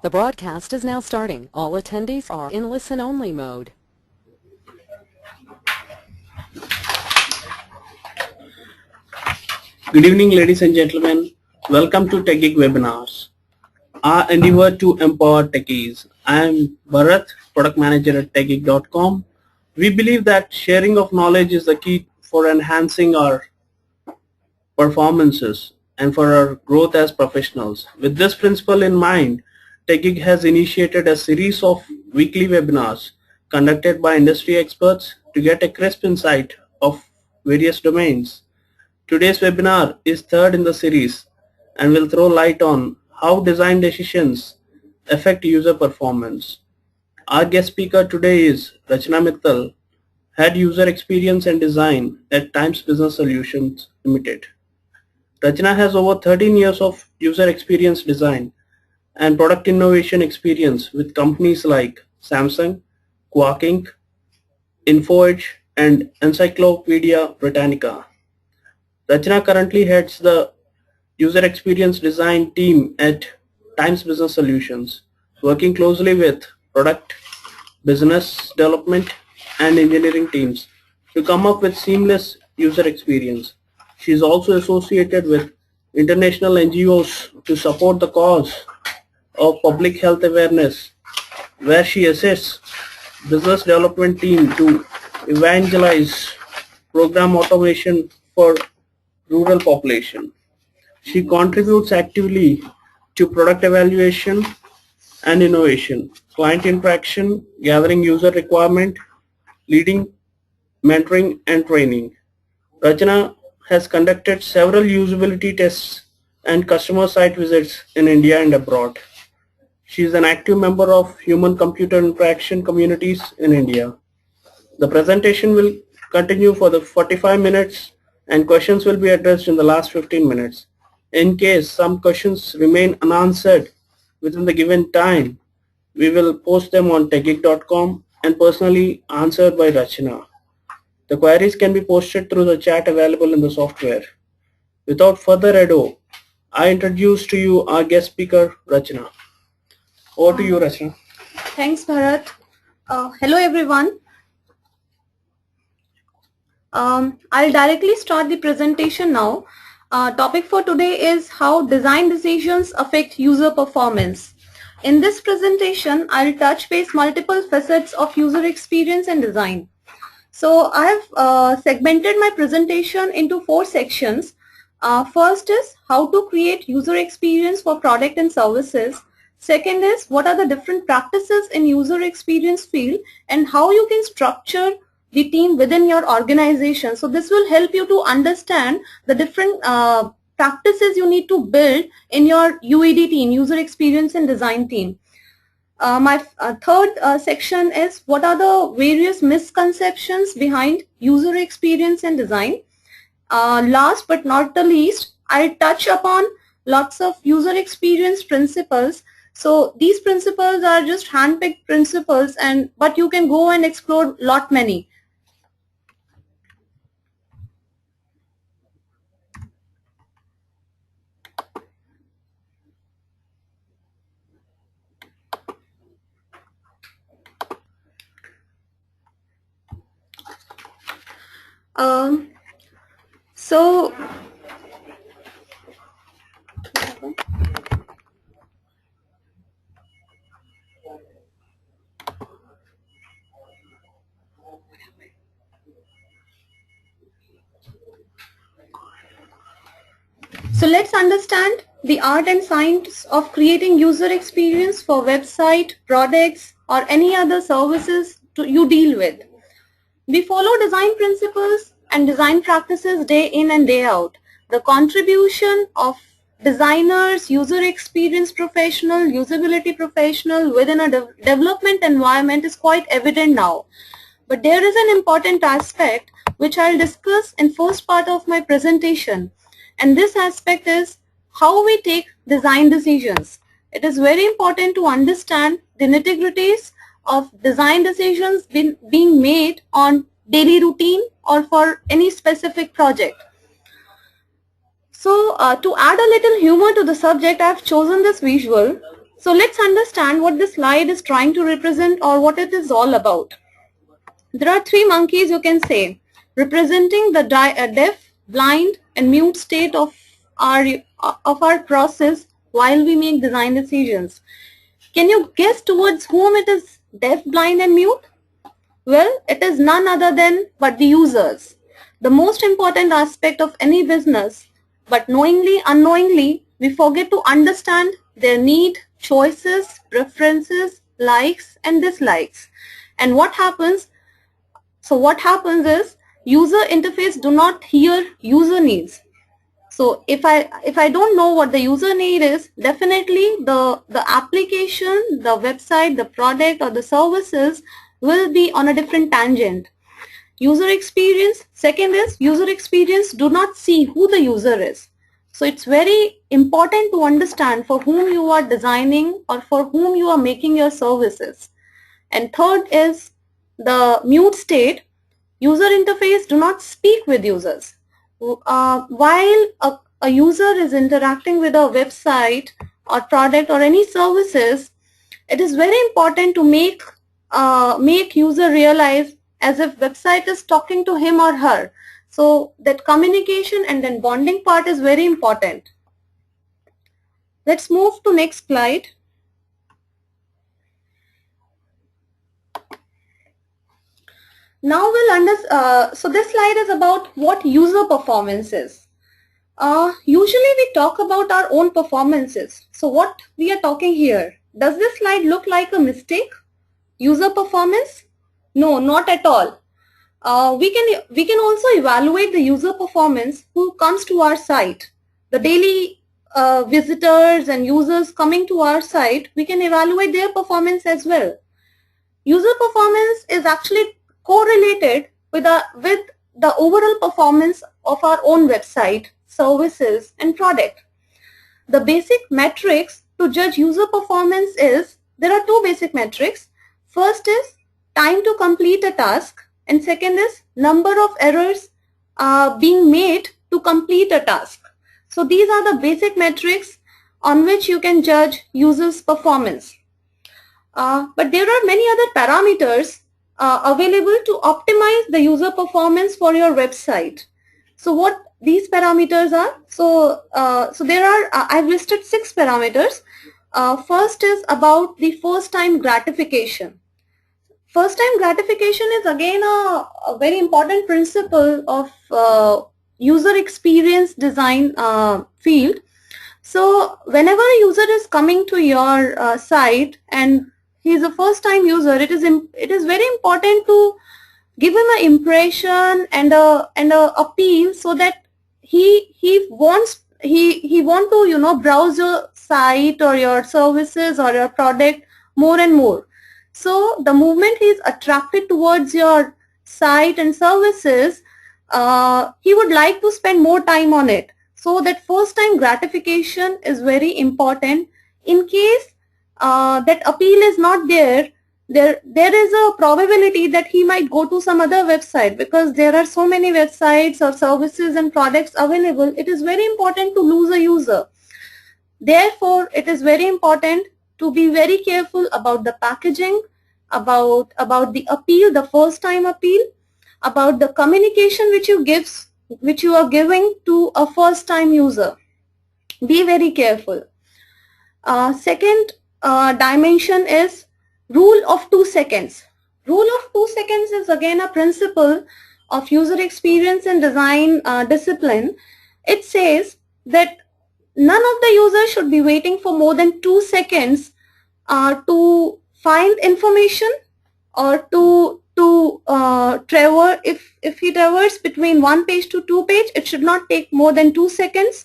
The broadcast is now starting. All attendees are in listen-only mode. Good evening, ladies and gentlemen. Welcome to TechGeek Webinars. Our endeavor to empower techies. I am Bharat, Product Manager at TechGeek.com. We believe that sharing of knowledge is the key for enhancing our performances and for our growth as professionals. With this principle in mind, TechGeek has initiated a series of weekly webinars conducted by industry experts to get a crisp insight of various domains. Today's webinar is third in the series and will throw light on how design decisions affect user performance. Our guest speaker today is Rachna Mittal, Head User Experience and Design at Times Business Solutions Limited. Rachna has over 13 years of user experience design and product innovation experience with companies like Samsung, Quark Inc., InfoEdge, and Encyclopedia Britannica. Rachna currently heads the user experience design team at Times Business Solutions, working closely with product, business development, and engineering teams to come up with seamless user experience. She is also associated with international NGOs to support the cause of public health awareness, where she assists business development team to evangelize program automation for rural population. She contributes actively to product evaluation and innovation, client interaction, gathering user requirement, leading, mentoring, and training. Rachna has conducted several usability tests and customer site visits in India and abroad. She is an active member of human-computer interaction communities in India. The presentation will continue for the 45 minutes and questions will be addressed in the last 15 minutes. In case some questions remain unanswered within the given time, we will post them on techgeek.com and personally answered by Rachna. The queries can be posted through the chat available in the software. Without further ado, I introduce to you our guest speaker, Rachna. Over to you, Rachna. Thanks, Bharat. Hello, everyone. I'll directly start the presentation now. Topic for today is how design decisions affect user performance. In this presentation, I'll touch base multiple facets of user experience and design. So I have segmented my presentation into 4 sections. First is how to create user experience for product and services. Second is what are the different practices in user experience field and how you can structure the team within your organization. So this will help you to understand the different practices you need to build in your UED team, user experience and design team. My third section is what are the various misconceptions behind user experience and design. Last but not the least, I'll touch upon lots of user experience principles. So these principles are just hand-picked principles, but you can go and explore lot many. So let's understand the art and science of creating user experience for website, products, or any other services you deal with. We follow design principles and design practices day in and day out. The contribution of designers, user experience professional, usability professional within a development environment is quite evident now. But there is an important aspect which I'll discuss in first part of my presentation. And this aspect is how we take design decisions. It is very important to understand the nitty-gritties of design decisions being made on daily routine or for any specific project. So to add a little humor to the subject, I have chosen this visual. So let's understand what this slide is trying to represent or what it is all about. There are three monkeys, you can say, representing the deaf, blind and mute state of our process while we make design decisions. Can you guess towards whom it is deaf, blind and mute? Well, it is none other than but the users. The most important aspect of any business, but knowingly, unknowingly, we forget to understand their need, choices, preferences, likes and dislikes. And what happens? So what happens is user interface do not hear user needs. So if I don't know what the user need is, definitely the application, the website, the product or the services will be on a different tangent. User experience, second is user experience do not see who the user is. So it's very important to understand for whom you are designing or for whom you are making your services. And third is the mute state. User interface do not speak with users. While a user is interacting with a website or product or any services, it is very important to make user realize as if website is talking to him or her. So that communication and then bonding part is very important. Let's move to next slide. Now so this slide is about what user performance is. Usually we talk about our own performances. So what we are talking here, does this slide look like a mistake? User performance? No, not at all. We can also evaluate the user performance who comes to our site. The daily visitors and users coming to our site, we can evaluate their performance as well. User performance is actually correlated with the overall performance of our own website, services and product. The basic metrics to judge user performance is, there are two basic metrics. First is time to complete a task and second is number of errors being made to complete a task. So these are the basic metrics on which you can judge users' performance. But there are many other parameters available to optimize the user performance for your website. So what these parameters are? So there are, I've listed 6 parameters. First is about the first time gratification. First time gratification is again a very important principle of user experience design field. So whenever a user is coming to your site and he is a first time user, it is very important to give him an impression and a appeal so that he want to browse your site or your services or your product more and more. So the moment he is attracted towards your site and services, he would like to spend more time on it. So that first time gratification is very important. In case that appeal is not there, there is a probability that he might go to some other website, because there are so many websites or services and products available. It is very important to lose a user. Therefore, it is very important to be very careful about the packaging, about the appeal, the first time appeal, about the communication which you are giving to a first time user. Be very careful. Second dimension is rule of 2 seconds. Rule of 2 seconds is again a principle of user experience and design discipline. It says that none of the users should be waiting for more than 2 seconds to find information or to traverse. If he traverses between 1 page to 2 page, it should not take more than 2 seconds,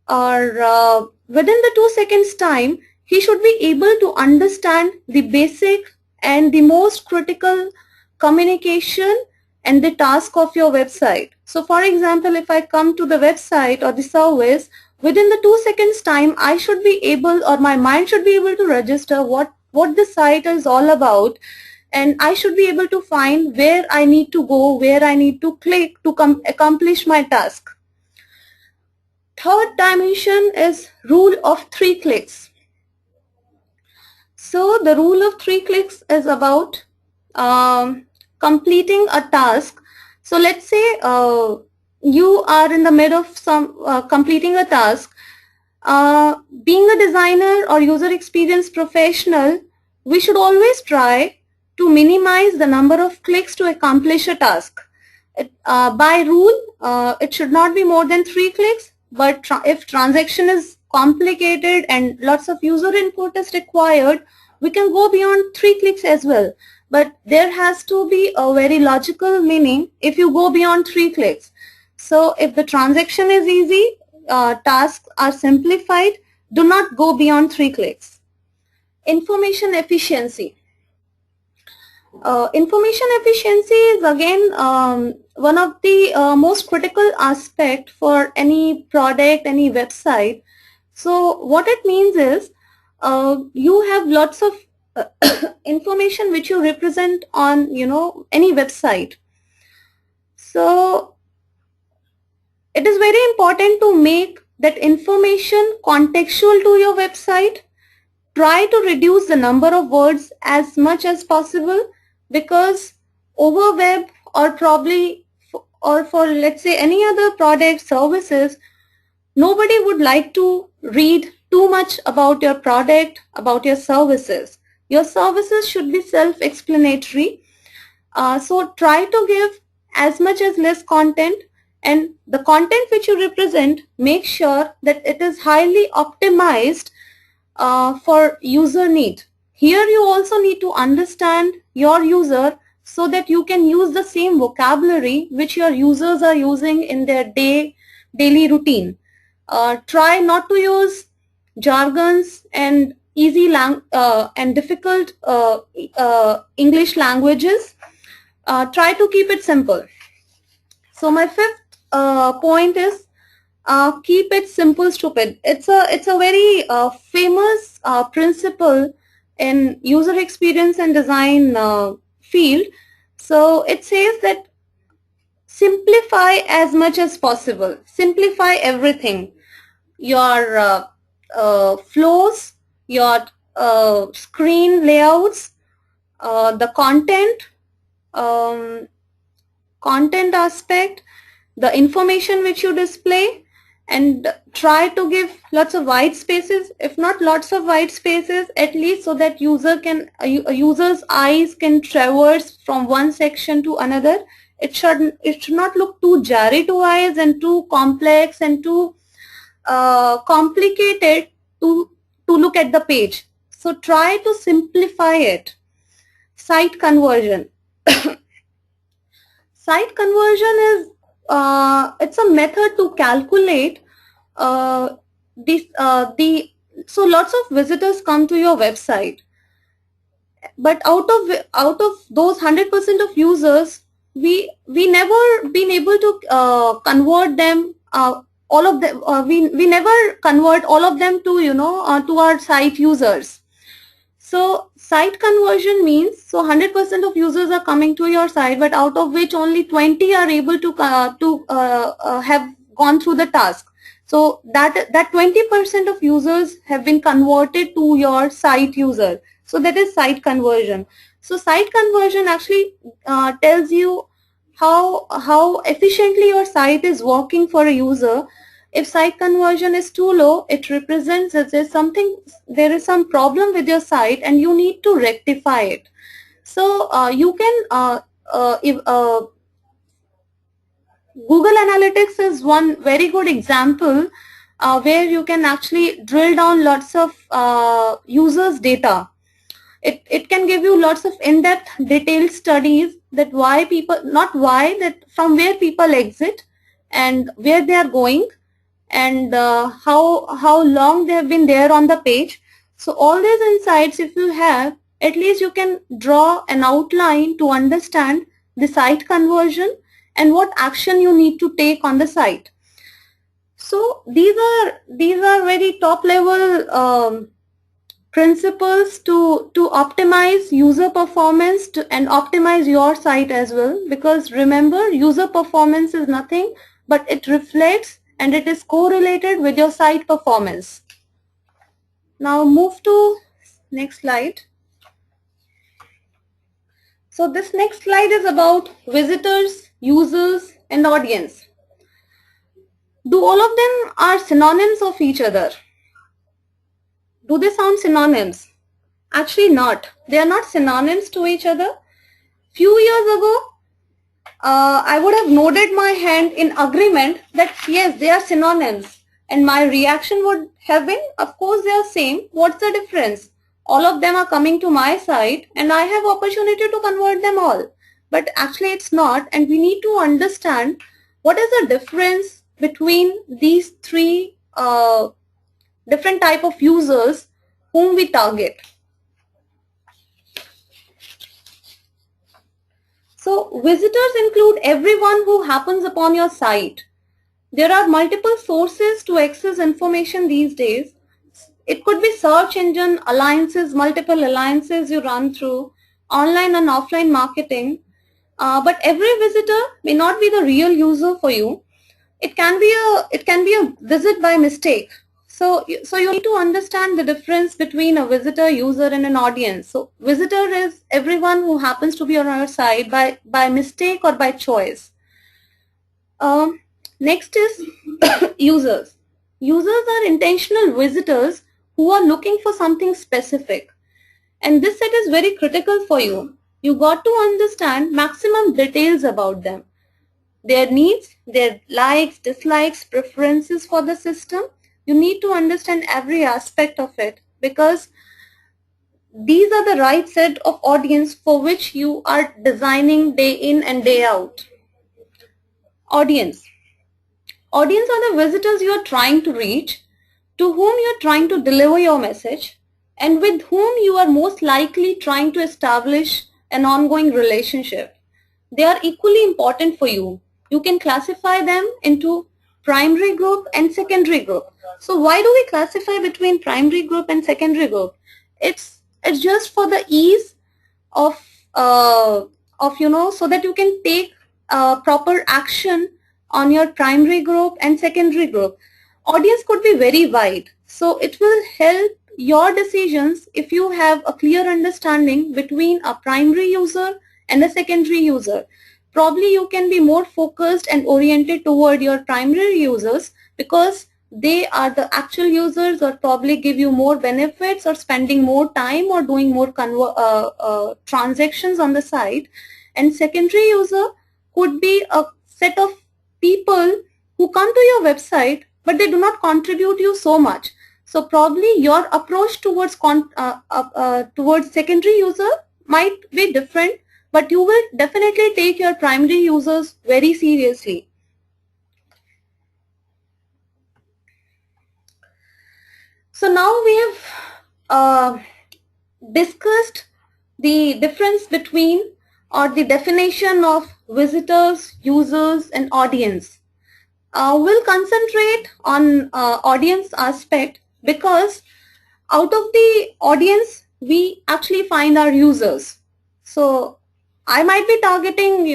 or within the 2 seconds time, he should be able to understand the basic and the most critical communication and the task of your website. So for example, if I come to the website or the service, within the 2 seconds time, I should be able, or my mind should be able to register what the site is all about, and I should be able to find where I need to go, where I need to click to accomplish my task. Third dimension is rule of 3 clicks. So the rule of 3 clicks is about completing a task. So let's say you are in the middle of completing a task. Being a designer or user experience professional, we should always try to minimize the number of clicks to accomplish a task. By rule, it should not be more than 3 clicks, but if transaction is complicated and lots of user input is required, we can go beyond 3 clicks as well. But there has to be a very logical meaning if you go beyond 3 clicks. So if the transaction is easy, tasks are simplified, do not go beyond 3 clicks. Information efficiency. Information efficiency is again one of the most critical aspect for any product, any website. So what it means is you have lots of information which you represent on any website. So it is very important to make that information contextual to your website. Try to reduce the number of words as much as possible, because over web or probably or for let's say any other product services, nobody would like to read too much about your product, about your services. Your services should be self-explanatory. So try to give as much as less content, and the content which you represent, make sure that it is highly optimized for user need. Here you also need to understand your user so that you can use the same vocabulary which your users are using in their daily routine. Try not to use jargons and easy and difficult English languages. Try to keep it simple. So my fifth point is keep it simple, stupid. It's a very famous principle in user experience and design field. So it says that simplify as much as possible. Simplify everything. Your flows, your screen layouts, the content aspect, the information which you display, and try to give lots of white spaces. If not lots of white spaces, at least so that a user's eyes can traverse from one section to another. It should not look too jarry to eyes and too complex and too complicated to look at the page. So try to simplify it. Site conversion. Site conversion is it's a method to calculate so lots of visitors come to your website, but out of those 100% of users, we never been able to convert them all of them. We never convert all of them to to our site users. So site conversion means 100% of users are coming to your site, but out of which only 20 are able to have gone through the task. So that 20% of users have been converted to your site user. So that is site conversion. So site conversion actually tells you how efficiently your site is working for a user. If site conversion is too low, it represents that there is some problem with your site and you need to rectify it. So you can Google Analytics is one very good example where you can actually drill down lots of users' data. It can give you lots of in-depth detailed studies that from where people exit and where they are going, and how long they have been there on the page. So all these insights, if you have, at least you can draw an outline to understand the site conversion and what action you need to take on the site. So these are very top level principles to optimize user performance and optimize your site as well, because remember, user performance is nothing but it reflects and it is correlated with your site performance. Now move to Next slide. So this next slide is about visitors, users, and audience. Do all of them are synonyms of each other? Do they sound synonyms? Actually not. They are not synonyms to each other. Few years ago, I would have nodded my hand in agreement that yes, they are synonyms. And my reaction would have been, of course they are same. What's the difference? All of them are coming to my site and I have opportunity to convert them all. But actually it's not, and we need to understand what is the difference between these three different type of users whom we target. So visitors include everyone who happens upon your site. There are multiple sources to access information these days. It could be search engine, alliances, multiple alliances you run through, online and offline marketing. But every visitor may not be the real user for you. It can be a visit by mistake. So you need to understand the difference between a visitor, user, and an audience. So visitor is everyone who happens to be on our site by mistake or by choice. Next is users. Users are intentional visitors who are looking for something specific. And this set is very critical for you. You got to understand maximum details about them. Their needs, their likes, dislikes, preferences for the system. You need to understand every aspect of it because these are the right set of audience for which you are designing day in and day out. Audience. Audience are the visitors you are trying to reach, to whom you are trying to deliver your message, and with whom you are most likely trying to establish an ongoing relationship. They are equally important for you. You can classify them into primary group and secondary group. So why do we classify between primary group and secondary group? It's just for the ease of so that you can take proper action on your primary group and secondary group. Audience could be very wide, so it will help your decisions if you have a clear understanding between a primary user and a secondary user. Probably you can be more focused and oriented toward your primary users because they are the actual users or probably give you more benefits or spending more time or doing more transactions on the site. And secondary user could be a set of people who come to your website but they do not contribute you so much. So probably your approach towards secondary user might be different, but you will definitely take your primary users very seriously. So now we have discussed the difference between or the definition of visitors, users, and audience. We'll concentrate on audience aspect because out of the audience we actually find our users. So I might be targeting,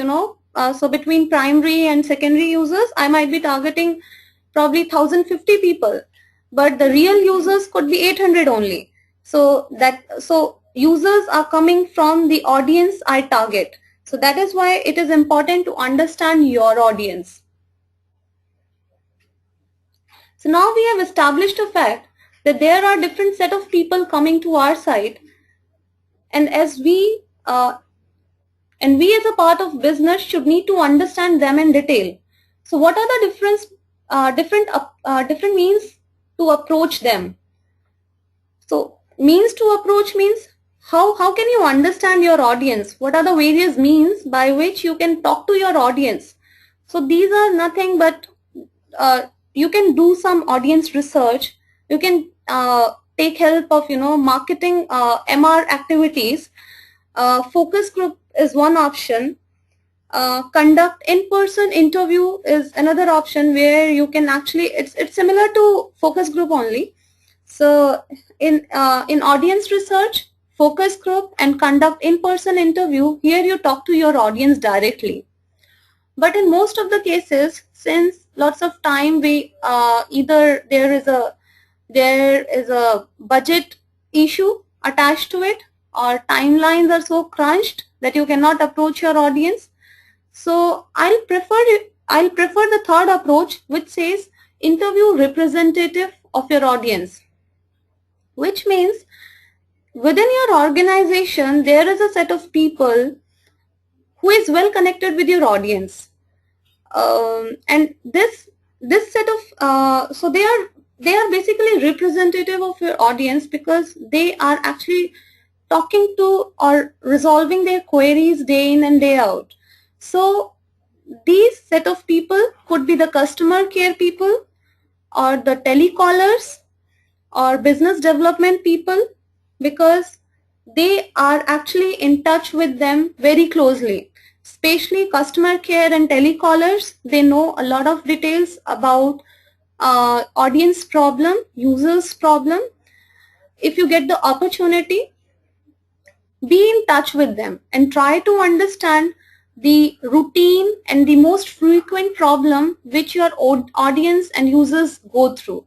so between primary and secondary users, I might be targeting probably 1050 people, but the real users could be 800 only. So users are coming from the audience I target. So that is why it is important to understand your audience. So now we have established a fact that there are different set of people coming to our site, and we as a part of business should need to understand them in detail. So what are the different means to approach them? So means to approach means how can you understand your audience? What are the various means by which you can talk to your audience? So these are nothing but you can do some audience research. You can take help of marketing MR activities. Focus group is one option. Conduct in-person interview is another option where you can actually it's similar to focus group only. So in audience research, focus group, and conduct in-person interview, here you talk to your audience directly. But in most of the cases, since lots of time we either there is a budget issue attached to it, or timelines are so crunched that you cannot approach your audience. So I'll prefer the third approach, which says interview representative of your audience, which means within your organization there is a set of people who is well connected with your audience, and this set of so they are basically representative of your audience because they are actually talking to or resolving their queries day in and day out. So these set of people could be the customer care people, or the telecallers, or business development people, because they are actually in touch with them very closely. Especially customer care and telecallers, they know a lot of details about audience problem, users problem. If you get the opportunity, be in touch with them and try to understand the routine and the most frequent problem which your audience and users go through.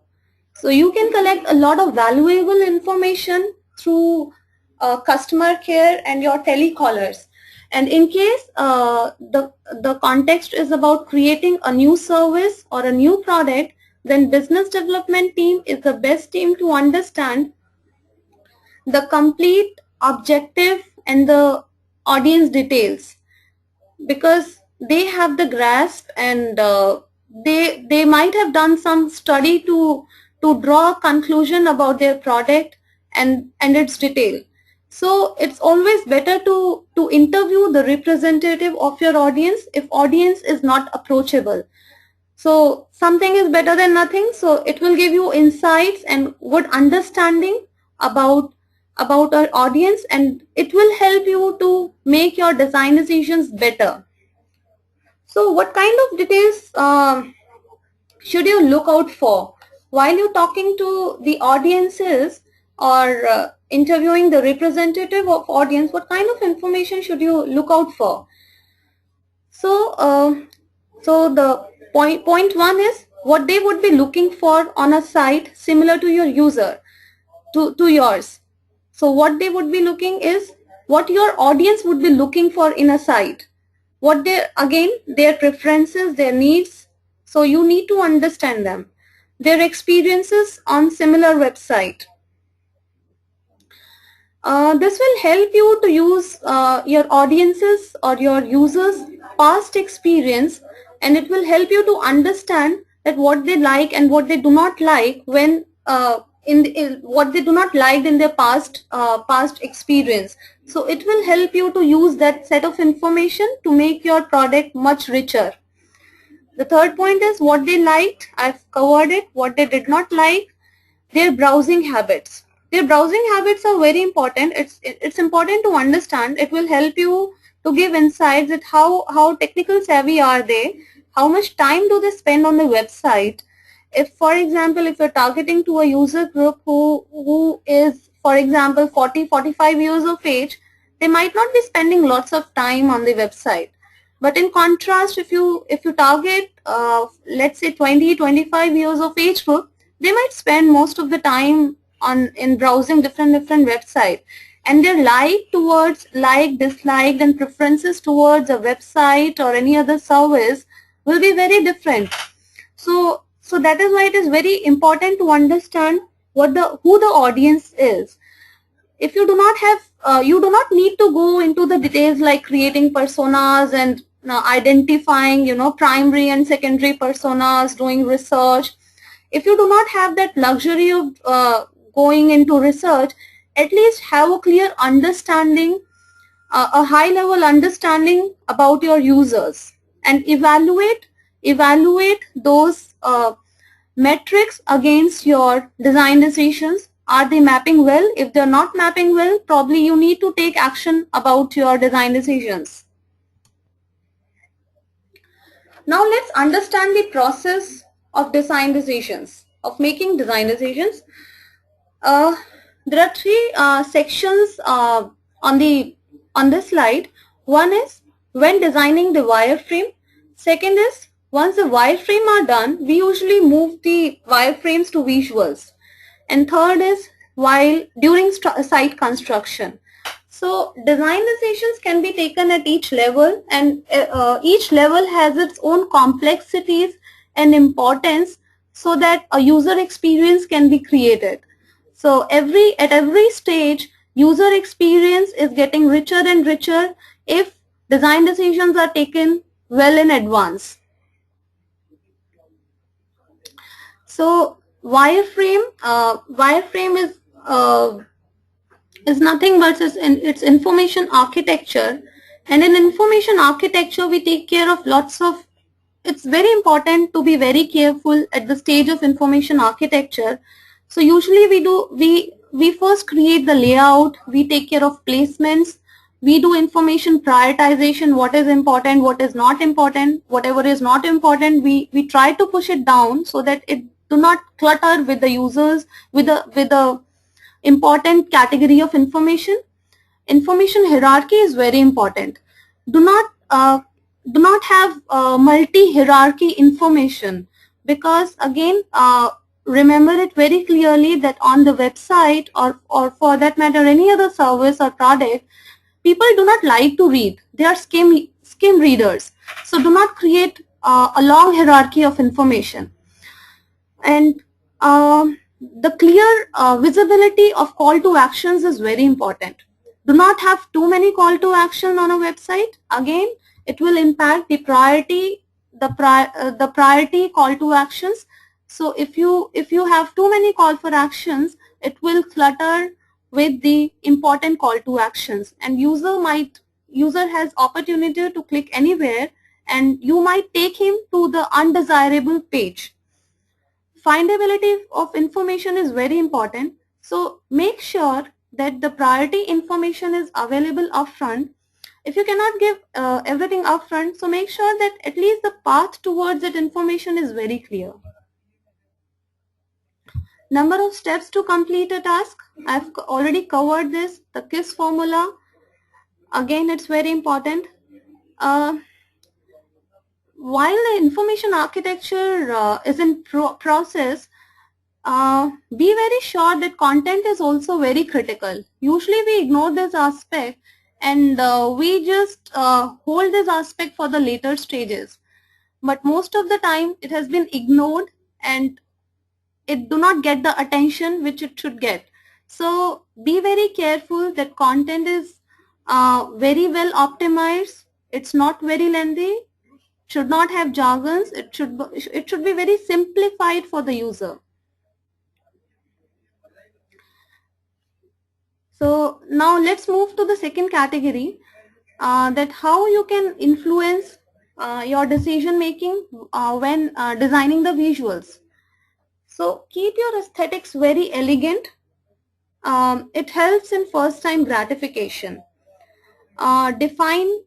So you can collect a lot of valuable information through customer care and your telecallers. And in case the context is about creating a new service or a new product, then business development team is the best team to understand the complete objective and the audience details, because they have the grasp, and they might have done some study to draw a conclusion about their product and its detail. So it's always better to interview the representative of your audience if audience is not approachable. So something is better than nothing, so it will give you insights and good understanding about our audience, and it will help you to make your design decisions better. So what kind of details should you look out for while you're talking to the audiences or interviewing the representative of audience? What kind of information should you look out for? So so the point one is what they would be looking for on a site similar to your user, to yours. So what they would be looking is what your audience would be looking for in a site. What their preferences, their needs. So you need to understand them. Their experiences on similar website. This will help you to use your audiences or your users' past experience, and it will help you to understand that what they like and what they do not like when what they do not like in their past experience. So it will help you to use that set of information to make your product much richer. The third point is what they liked. I've covered it. What they did not like. Their browsing habits. Their browsing habits are very important. It's important to understand. It will help you to give insights at how technical savvy are they, how much time do they spend on the website. If, for example, if you're targeting to a user group who is, for example, 40-45 years of age, they might not be spending lots of time on the website. But in contrast, if you target, let's say 20-25 years of age group, they might spend most of the time in browsing different websites, and their disliked and preferences towards a website or any other service will be very different. So that is why it is very important to understand who the audience is. If you do not have, you do not need to go into the details like creating personas and identifying, primary and secondary personas, doing research. If you do not have that luxury of going into research, at least have a clear understanding, a high-level understanding about your users, and evaluate those metrics against your design decisions. Are they mapping well? If they're not mapping well, probably you need to take action about your design decisions. Now let's understand the process of design decisions, of making design decisions. There are three sections on this slide. One is when designing the wireframe. Second is once the wireframe are done, we usually move the wireframes to visuals. And third is while during site construction. So design decisions can be taken at each level, and each level has its own complexities and importance, so that a user experience can be created. So at every stage, user experience is getting richer and richer if design decisions are taken well in advance. So wireframe is nothing but it's information architecture, and in information architecture we take care of lots of. It's very important to be very careful at the stage of information architecture. So usually we first create the layout, we take care of placements, we do information prioritization, what is important, what is not important. Whatever is not important, we try to push it down so that it do not clutter with the users, with the important category of information. Information hierarchy is very important. Do not have multi-hierarchy information, because again, remember it very clearly that on the website, or for that matter any other service or product, people do not like to read. They are skim readers. So do not create a long hierarchy of information. And the clear visibility of call to actions is very important. Do not have too many call to action on a website. Again, it will impact the priority call to actions. So if you have too many call for actions, it will clutter with the important call to actions, and user has opportunity to click anywhere, and you might take him to the undesirable page. Findability of information is very important. So make sure that the priority information is available upfront. If you cannot give everything upfront, so make sure that at least the path towards that information is very clear. Number of steps to complete a task. I've already covered this, the KISS formula. Again, it's very important. While the information architecture is in process, be very sure that content is also very critical. Usually we ignore this aspect, and we just hold this aspect for the later stages. But most of the time it has been ignored, and it do not get the attention which it should get. So be very careful that content is very well optimized. It's not very lengthy. Should not have jargons. It should be very simplified for the user. So now let's move to the second category, that how you can influence your decision making when designing the visuals. So keep your aesthetics very elegant. It helps in first time gratification. Definitely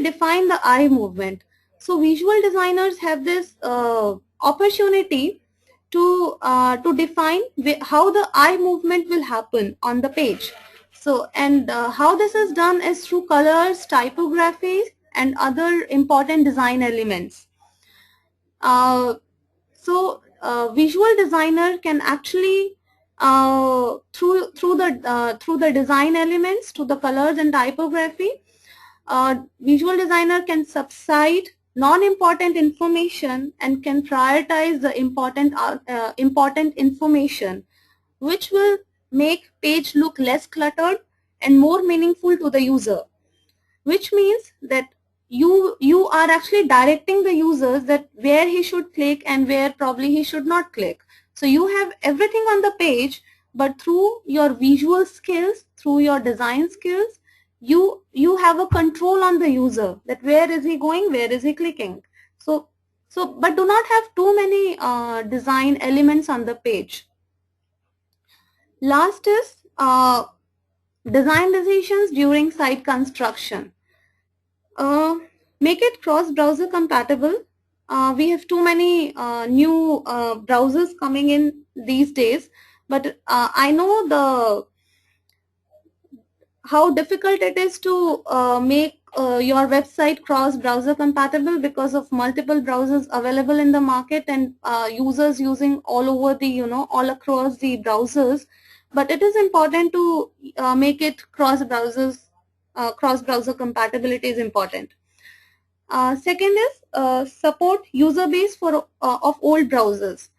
define the eye movement. So visual designers have this opportunity to define how the eye movement will happen on the page. So, and how this is done is through colors, typography, and other important design elements. Visual designer can actually through the design elements, to the colors and typography, visual designer can subside non-important information and can prioritize the important information, which will make page look less cluttered and more meaningful to the user, which means that you are actually directing the users that where he should click and where probably he should not click. So you have everything on the page, but through your visual skills, through your design skills, you have a control on the user, that where is he going, where is he clicking. But do not have too many design elements on the page. Last is design decisions during site construction. Make it cross-browser compatible. We have too many new browsers coming in these days, but I know how difficult it is to make your website cross-browser compatible because of multiple browsers available in the market and users using all over the, all across the browsers. But it is important to make it cross-browser compatibility is important. Second is support user base for of old browsers.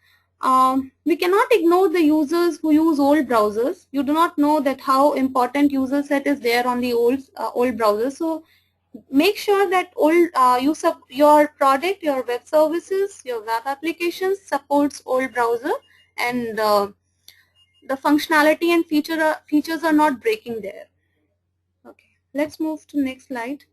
We cannot ignore the users who use old browsers. You do not know that how important user set is there on the old browsers. So make sure that your product, your web services, your web applications supports old browser, and the functionality and features are not breaking there. Okay, let's move to next slide.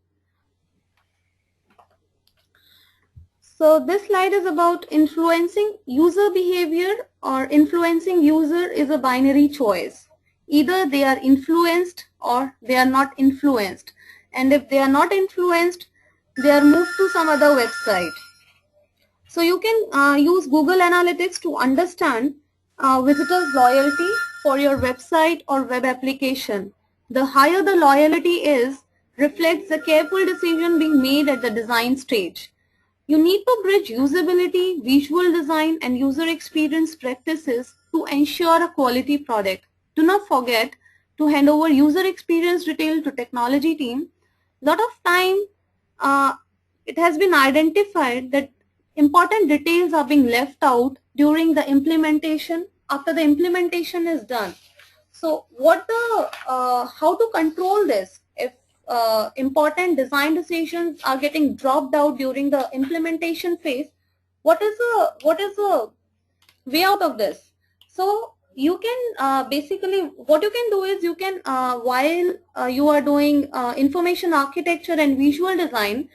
So this slide is about influencing user behavior, or influencing user is a binary choice. Either they are influenced or they are not influenced. And if they are not influenced, they are moved to some other website. So you can use Google Analytics to understand visitors' loyalty for your website or web application. The higher the loyalty is, reflects the careful decision being made at the design stage. You need to bridge usability, visual design, and user experience practices to ensure a quality product. Do not forget to hand over user experience detail to technology team. Lot of time it has been identified that important details are being left out during the implementation, after the implementation is done. So how to control this? If important design decisions are getting dropped out during the implementation phase, what is the way out of this? So you can basically, what you can do is, you can while you are doing information architecture and visual design,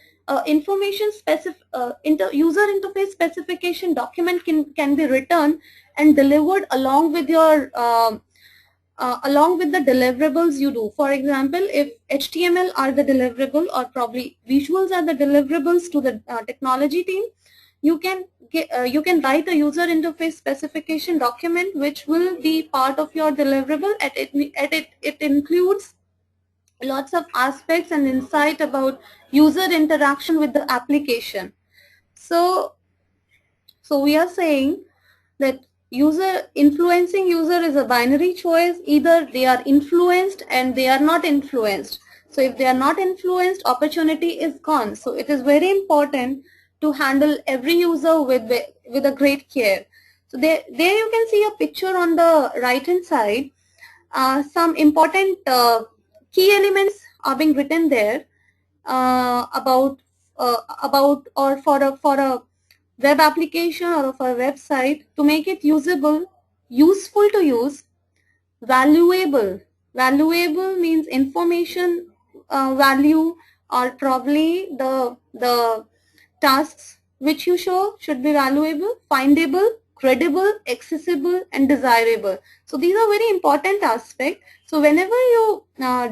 user interface specification document can be written and delivered along with your along with the deliverables you do. For example, if HTML are the deliverable, or probably visuals are the deliverables to the technology team, you can write a user interface specification document which will be part of your deliverable. It includes lots of aspects and insight about user interaction with the application. So we are saying that influencing user is a binary choice. Either they are influenced and they are not influenced. So if they are not influenced, opportunity is gone. So it is very important to handle every user with a great care. So there you can see a picture on the right hand side. Some important key elements are being written there about or for a web application or for a website. To make it usable, useful to use, valuable. Valuable means information value, or probably the tasks which you show should be valuable, findable, credible, accessible, and desirable. So these are very important aspects. So whenever you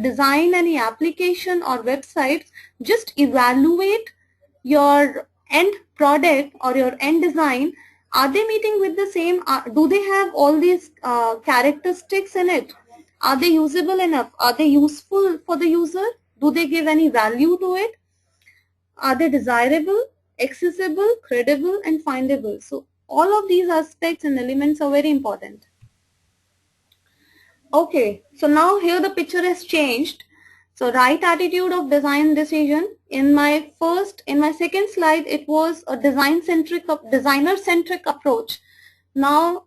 design any application or websites, just evaluate your end product or your end design. Are they meeting with the same, do they have all these characteristics in it? Are they usable enough? Are they useful for the user? Do they give any value to it? Are they desirable, accessible, credible, and findable? So all of these aspects and elements are very important. Okay, so now here the picture has changed. So right attitude of design decision. In my second slide, it was a designer-centric approach. Now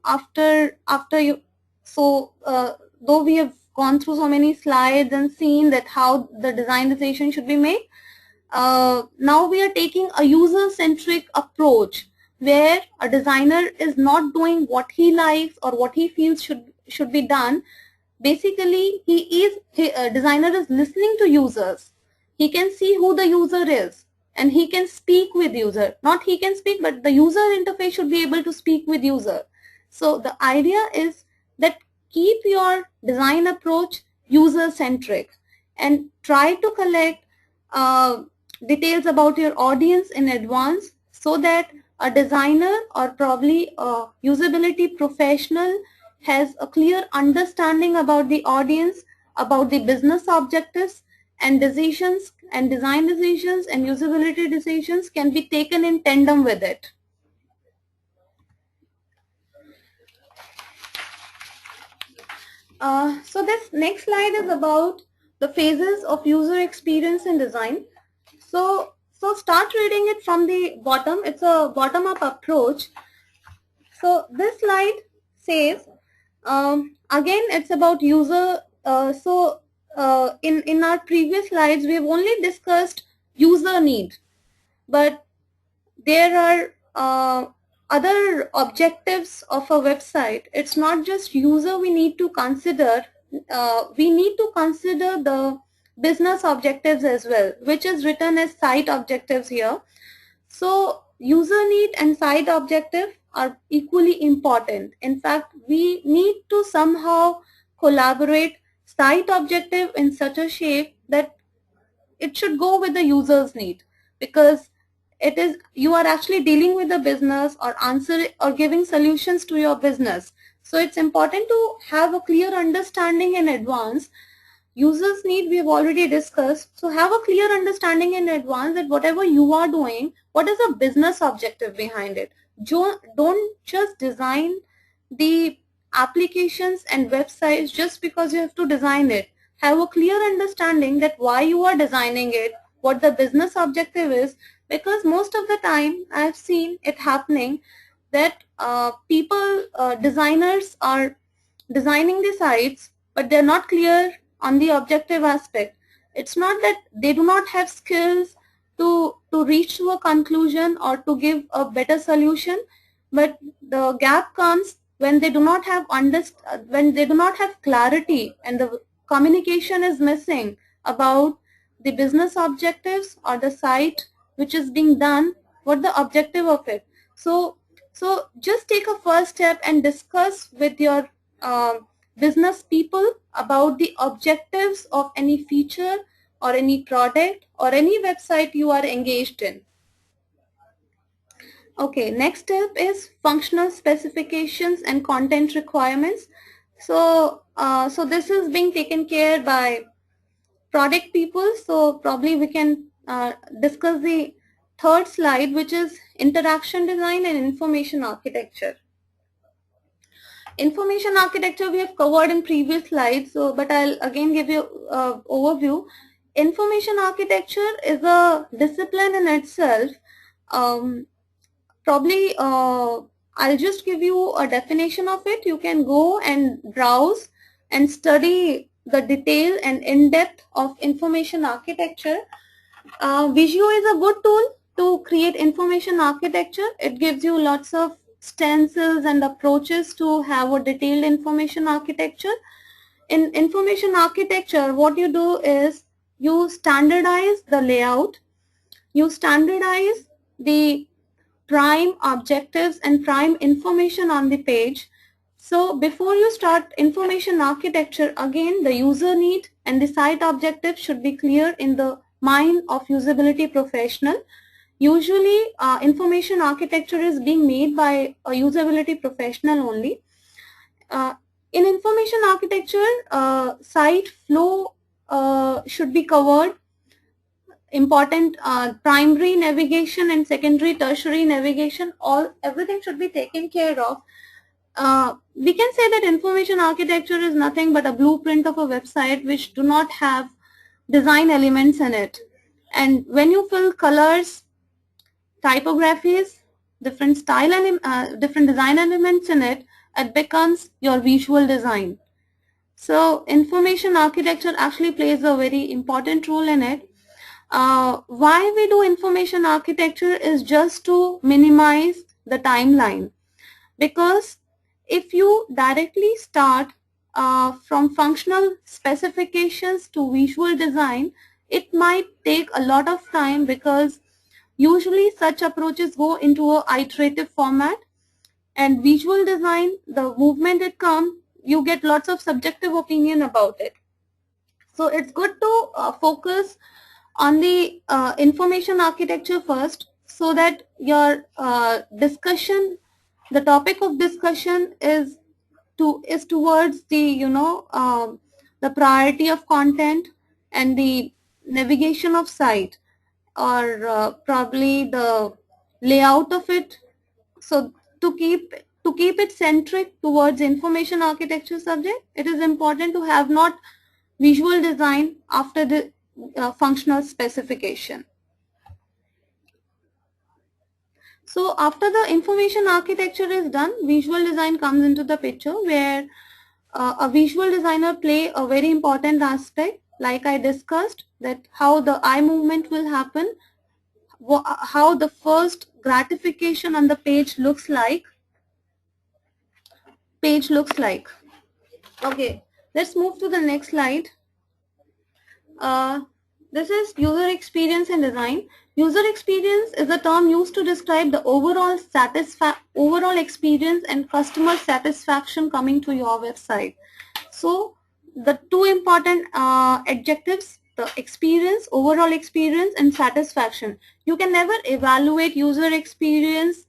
though we have gone through so many slides and seen that how the design decision should be made, now we are taking a user-centric approach, where a designer is not doing what he likes or what he feels should be done. Basically, designer is listening to users. He can see who the user is and he can speak with user. Not he can speak, but the user interface should be able to speak with user. So the idea is that keep your design approach user-centric and try to collect details about your audience in advance, so that a designer or probably a usability professional has a clear understanding about the audience, about the business objectives, and decisions and design decisions and usability decisions can be taken in tandem with it. So this next slide is about the phases of user experience in design. So start reading it from the bottom. It's a bottom-up approach. So this slide says, again, it's about user. In our previous slides, we have only discussed user need, but there are other objectives of a website. It's not just user we need to consider. We need to consider the business objectives as well, which is written as site objectives here. So user need and site objective are equally important. In fact, we need to somehow collaborate site objective in such a shape that it should go with the user's need, because it is, you are actually dealing with the business or answer or giving solutions to your business. So it's important to have a clear understanding in advance. Users need, we have already discussed. So have a clear understanding in advance that whatever you are doing, what is the business objective behind it. Don't just design the applications and websites just because you have to design it. Have a clear understanding that why you are designing it, what the business objective is, because most of the time I've seen it happening that designers are designing the sites, but they're not clear on the objective aspect. It's not that they do not have skills to reach to a conclusion or to give a better solution, but the gap comes when they do not have clarity and the communication is missing about the business objectives or the site which is being done, what the objective of it. So just take a first step and discuss with your business people about the objectives of any feature or any product or any website you are engaged in. Okay, next step is functional specifications and content requirements. So this is being taken care by product people. So probably we can discuss the third slide, which is interaction design and information architecture. Information architecture we have covered in previous slides, but I'll again give you an overview. Information architecture is a discipline in itself. Probably I'll just give you a definition of it. You can go and browse and study the detail and in-depth of information architecture. Visio is a good tool to create information architecture. It gives you lots of stencils and approaches to have a detailed information architecture. In information architecture, what you do is you standardize the layout, you standardize the prime objectives and prime information on the page. So before you start information architecture, again the user need and the site objective should be clear in the mind of usability professional. Usually information architecture is being made by a usability professional only. In information architecture, site flow should be covered. Important primary navigation and secondary tertiary navigation, everything should be taken care of. We can say that information architecture is nothing but a blueprint of a website which do not have design elements in it. And when you fill colors, typographies, different style and different design elements in it, it becomes your visual design. So information architecture actually plays a very important role in it. Why we do information architecture is just to minimize the timeline, because if you directly start from functional specifications to visual design, it might take a lot of time, because usually such approaches go into a iterative format, and visual design, the movement it comes, you get lots of subjective opinion about it. So it's good to focus on the information architecture first, so that your discussion, the topic of discussion is towards the the priority of content and the navigation of site, or probably the layout of it. So to keep it centric towards information architecture subject, it is important to have not visual design after the functional specification. So after the information architecture is done, visual design comes into the picture, where a visual designer play a very important aspect, like I discussed, that how the eye movement will happen, how the first gratification on the page looks like. Okay, let's move to the next slide. This is user experience and design. User experience is a term used to describe the overall experience and customer satisfaction coming to your website. So the two important adjectives, the experience, overall experience, and satisfaction. You can never evaluate user experience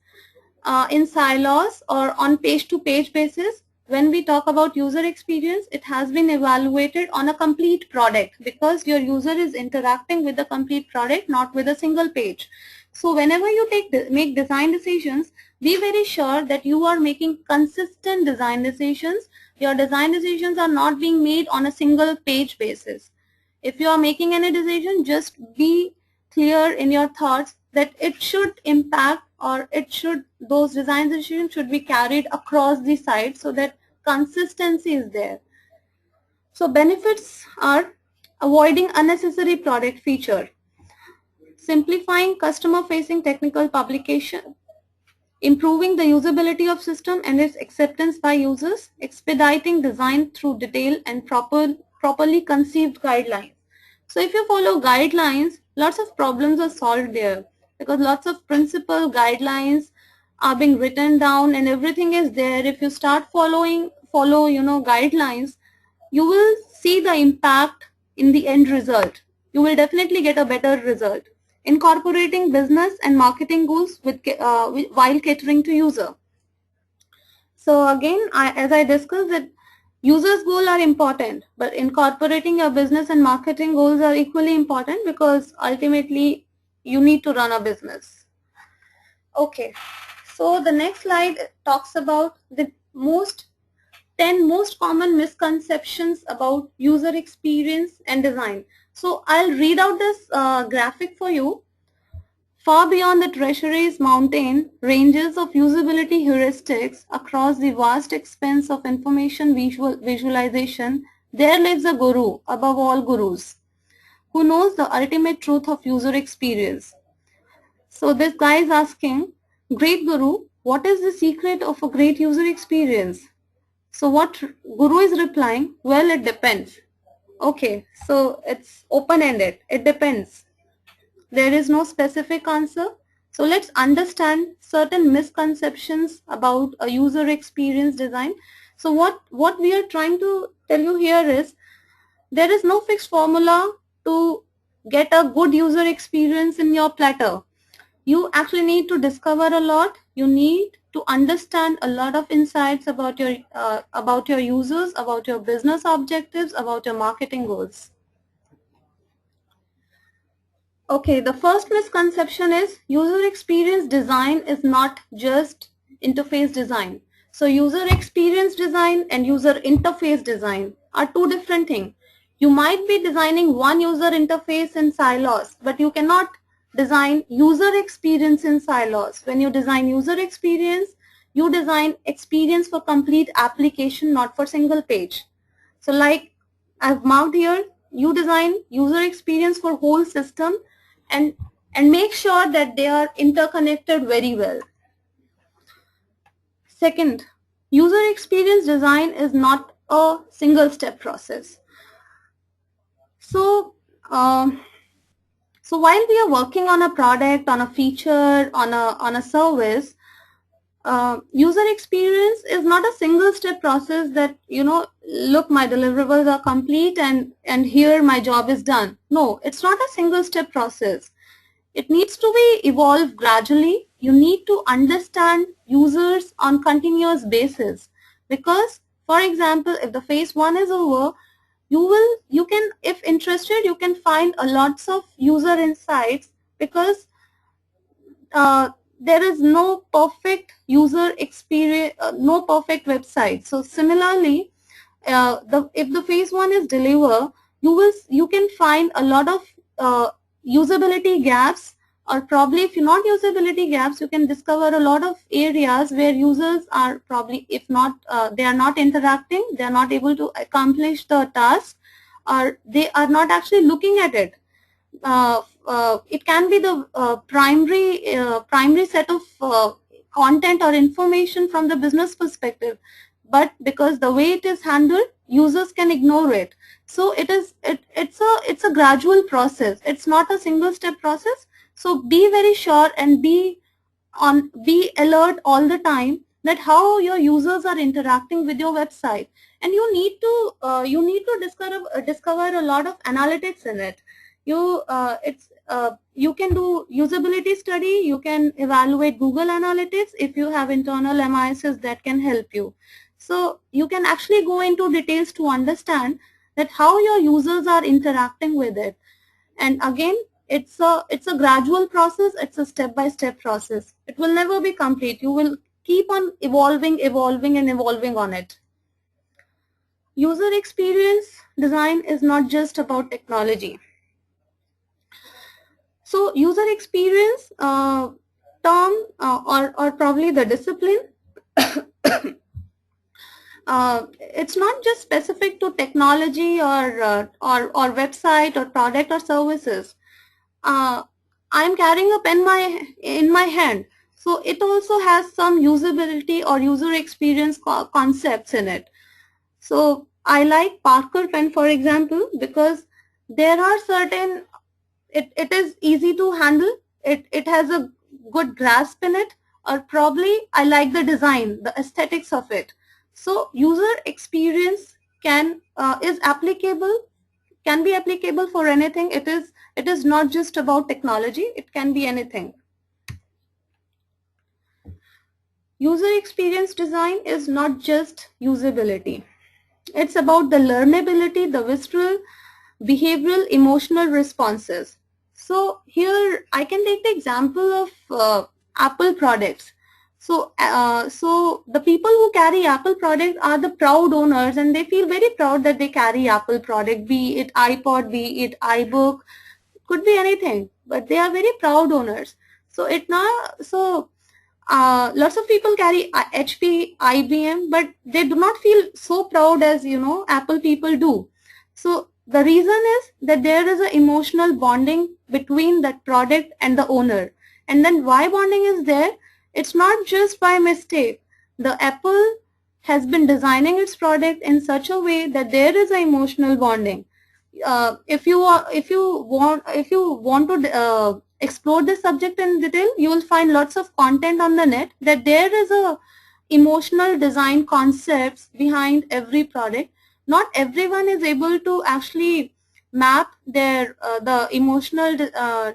in silos or on page-to-page basis. When we talk about user experience, it has been evaluated on a complete product, because your user is interacting with the complete product, not with a single page. So whenever you make design decisions, be very sure that you are making consistent design decisions. Your design decisions are not being made on a single page basis. If you are making any decision, just be clear in your thoughts that it should impact, or those design decisions should be carried across the site, so that consistency is there. So benefits are avoiding unnecessary product feature, simplifying customer facing technical publication, improving the usability of system and its acceptance by users, expediting design through detailed and properly conceived guidelines. So if you follow guidelines, lots of problems are solved there, because lots of principle guidelines are being written down and everything is there. If you start follow guidelines, you will see the impact in the end result. You will definitely get a better result. Incorporating business and marketing goals while catering to user. So again, as I discussed, that users' goals are important, but incorporating your business and marketing goals are equally important, because ultimately you need to run a business. Okay, so the next slide talks about the 10 most common misconceptions about user experience and design. So I'll read out this graphic for you. Far beyond the treasury's mountain ranges of usability heuristics across the vast expanse of information visualization, there lives a guru above all gurus, who knows the ultimate truth of user experience. So this guy is asking, great guru, what is the secret of a great user experience? So what guru is replying? Well, it depends. Okay, so it's open-ended. It depends. There is no specific answer. So let's understand certain misconceptions about a user experience design. So what we are trying to tell you here is, there is no fixed formula to get a good user experience in your platter. You actually need to discover a lot. You need to understand a lot of insights about your users, about your business objectives, about your marketing goals. Okay, the first misconception is user experience design is not just interface design. So user experience design and user interface design are two different things. You might be designing one user interface in silos, but you cannot design user experience in silos. When you design user experience, you design experience for complete application, not for single page. So like I've marked here, you design user experience for whole system and make sure that they are interconnected very well. Second, user experience design is not a single step process. So while we are working on a product, on a feature, on a service, user experience is not a single step process that, look, my deliverables are complete and here my job is done. No, it's not a single step process. It needs to be evolved gradually. You need to understand users on continuous basis, because, for example, if the phase 1 is over, you can, if interested, you can find a lots of user insights, because there is no perfect user experience, no perfect website. So similarly, if the phase 1 is deliver, you can find a lot of usability gaps, or probably if you not usability gaps, you can discover a lot of areas where users are probably, if not they are not interacting, they are not able to accomplish the task, or they are not actually looking at it. It can be the primary set of content or information from the business perspective, but because the way it is handled, users can ignore it. So it's a gradual process. It's not a single step process. So be very sure and be alert all the time that how your users are interacting with your website, and you need to discover a lot of analytics in it. You can do usability study, you can evaluate Google Analytics if you have internal MISs that can help you. So you can actually go into details to understand that how your users are interacting with it. And again, it's a gradual process, it's a step-by-step process. It will never be complete. You will keep on evolving on it. User experience design is not just about technology. So user experience term or probably the discipline, it's not just specific to technology or website or product or services. I'm carrying a pen in my hand, so it also has some usability or user experience concepts in it. So I like Parker pen, for example, because there are certain, it is easy to handle, it has a good grasp in it, or probably I like the design, the aesthetics of it. So user experience can be applicable for anything. It is not just about technology, it can be anything. User experience design is not just usability. It's about the learnability, the visceral, behavioral, emotional responses. So here I can take the example of Apple products. So the people who carry Apple product are the proud owners, and they feel very proud that they carry Apple product, be it iPod, be it iBook, could be anything, but they are very proud owners. So lots of people carry HP, IBM, but they do not feel so proud as Apple people do. So the reason is that there is an emotional bonding between that product and the owner. And then why bonding is there? It's not just by mistake. The Apple has been designing its product in such a way that there is an emotional bonding. If you want to explore this subject in detail, you will find lots of content on the net that there is a emotional design concepts behind every product. Not everyone is able to actually map their the emotional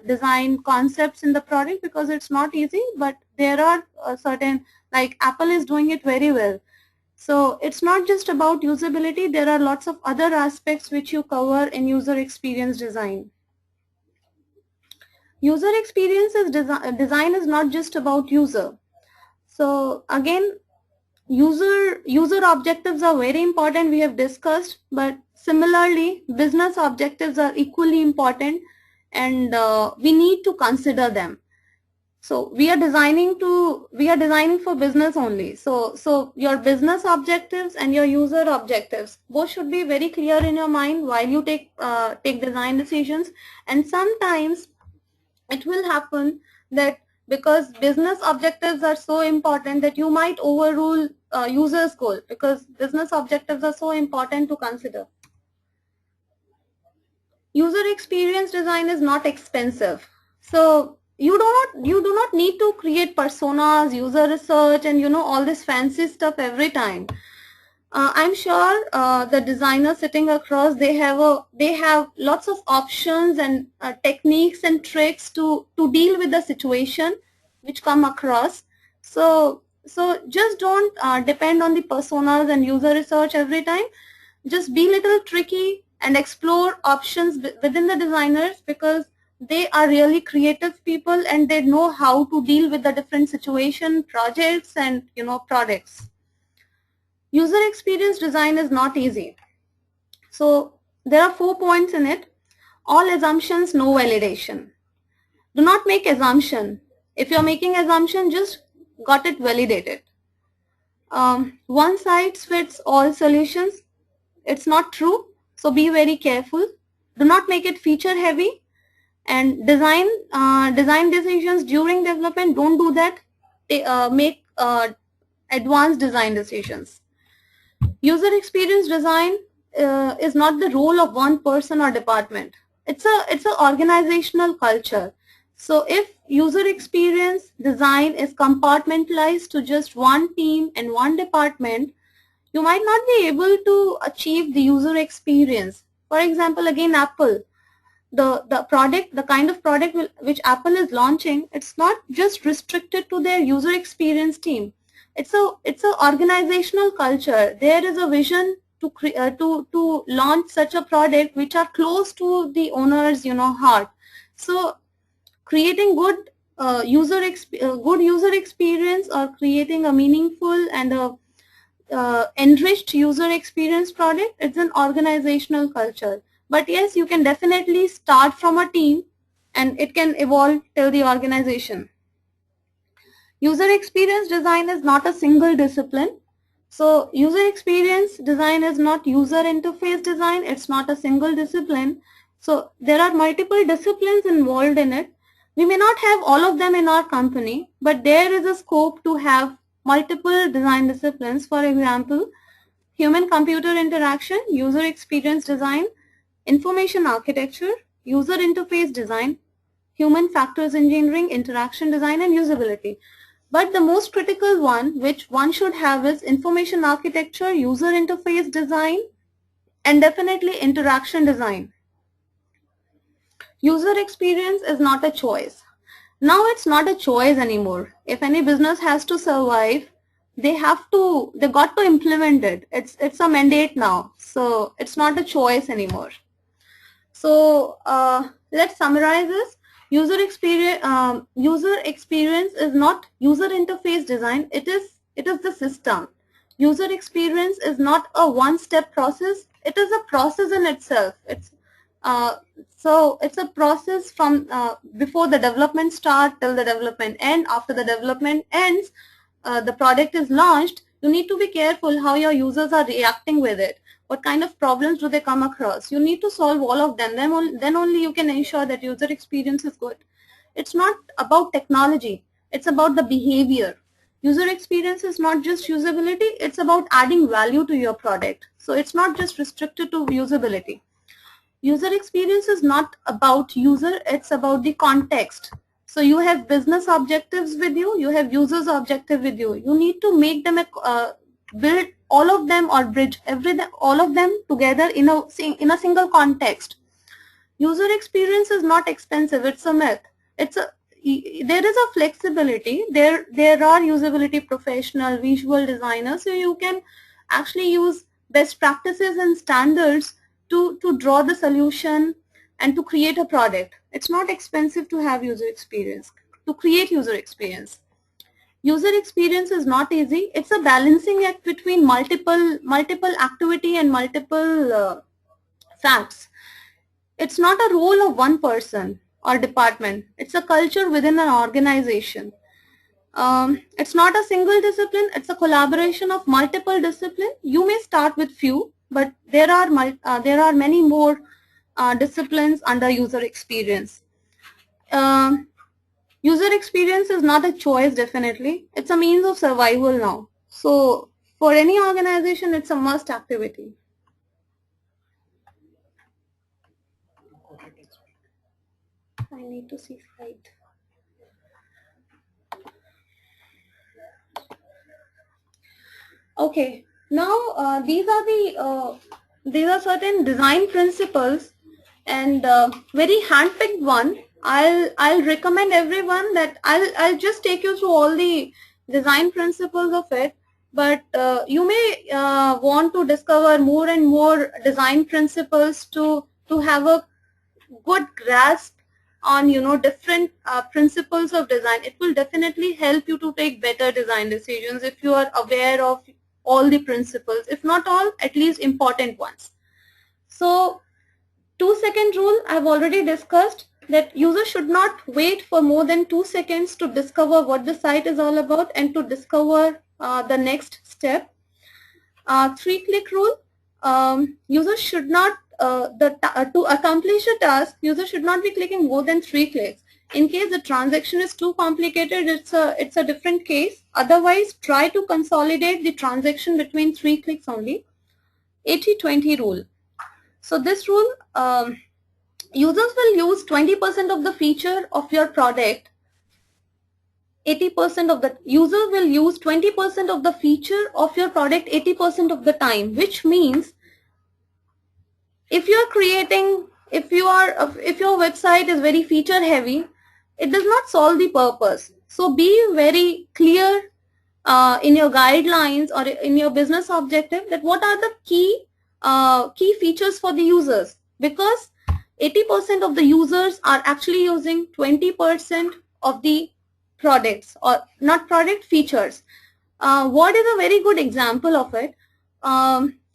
design concepts in the product, because it's not easy, but there are certain, like Apple is doing it very well. So it's not just about usability, there are lots of other aspects which you cover in user experience design. User experience design is not just about user. So again, user objectives are very important, we have discussed, but similarly business objectives are equally important, and we need to consider them. So we are designing for business only. So your business objectives and your user objectives both should be very clear in your mind while you take design decisions. And sometimes it will happen that because business objectives are so important that you might overrule user's goal, because business objectives are so important to consider. User experience design is not expensive. So you do not need to create personas, user research, and all this fancy stuff every time. I'm sure the designers sitting across, they have lots of options and techniques and tricks to deal with the situation which come across. So just don't depend on the personas and user research every time. Just be little tricky, and explore options within the designers, because they are really creative people and they know how to deal with the different situation, projects, and products. User experience design is not easy. So there are 4 points in it. All assumptions, no validation. Do not make assumption. If you're making assumption, just got it validated. One size fits all solutions. It's not true. So be very careful. Do not make it feature heavy. And design decisions during development, don't do that. Make advanced design decisions. User experience design is not the role of one person or department. It's a organizational culture. So if user experience design is compartmentalized to just one team and one department, you might not be able to achieve the user experience. For example, again, Apple. The product, the kind of product which Apple is launching, it's not just restricted to their user experience team. It's a organizational culture. There is a vision to launch such a product which are close to the owner's heart. So creating good user experience, or creating a meaningful and a enriched user experience product, it's an organizational culture. But yes, you can definitely start from a team and it can evolve till the organization. User experience design is not a single discipline. So user experience design is not user interface design. It's not a single discipline. So there are multiple disciplines involved in it. We may not have all of them in our company, but there is a scope to have multiple design disciplines. For example, human-computer interaction, user experience design, information architecture, user interface design, human factors engineering, interaction design, and usability. But the most critical one which one should have is information architecture, user interface design, and definitely interaction design. User experience is not a choice. Now it's not a choice anymore. If any business has to survive, they got to implement it. It's a mandate now. So it's not a choice anymore. So let's summarize this. User experience is not user interface design. It is the system. User experience is not a one-step process. It is a process in itself. So it's a process from before the development start till the development end. After the development ends, the product is launched. You need to be careful how your users are reacting with it. What kind of problems do they come across? You need to solve all of them. Then only you can ensure that user experience is good. It's not about technology. It's about the behavior. User experience is not just usability. It's about adding value to your product. So it's not just restricted to usability. User experience is not about user. It's about the context. So you have business objectives with you. You have users objective with you. You need to make them build all of them or bridge all of them together in a single context. User experience is not expensive. It's a myth. There is a flexibility. There are usability professional, visual designers, so you can actually use best practices and standards to draw the solution and to create a product. It's not expensive to have user experience, to create user experience. User experience is not easy. It's a balancing act between multiple activity and multiple facts. It's not a role of one person or department. It's a culture within an organization. It's not a single discipline. It's a collaboration of multiple disciplines. You may start with few, but there are many more disciplines under user experience. User experience is not a choice, definitely. It's a means of survival now. So for any organization, it's a must activity. I need to see slide. Okay, now these are certain design principles, and very hand-picked one. I'll recommend everyone that I'll just take you through all the design principles of it. but you may want to discover more and more design principles to have a good grasp on different principles of design. It will definitely help you to take better design decisions if you are aware of all the principles, if not all, at least important ones. So 2-second rule I've already discussed, that user should not wait for more than 2 seconds to discover what the site is all about and to discover the next step. 3-click rule, user should not to accomplish a task, user should not be clicking more than 3 clicks. In case the transaction is too complicated, it's a different case. Otherwise, try to consolidate the transaction between 3 clicks only. 80-20 rule. So this rule, users will use 20% of the feature of your product. 80% of the user will use 20% of the feature of your product 80% of the time, which means if you are creating, if your website is very feature heavy, it does not solve the purpose. So be very clear in your guidelines or in your business objective that what are the key features for the users, because 80% of the users are actually using 20% of the products, or not product, features. Word is a very good example of it.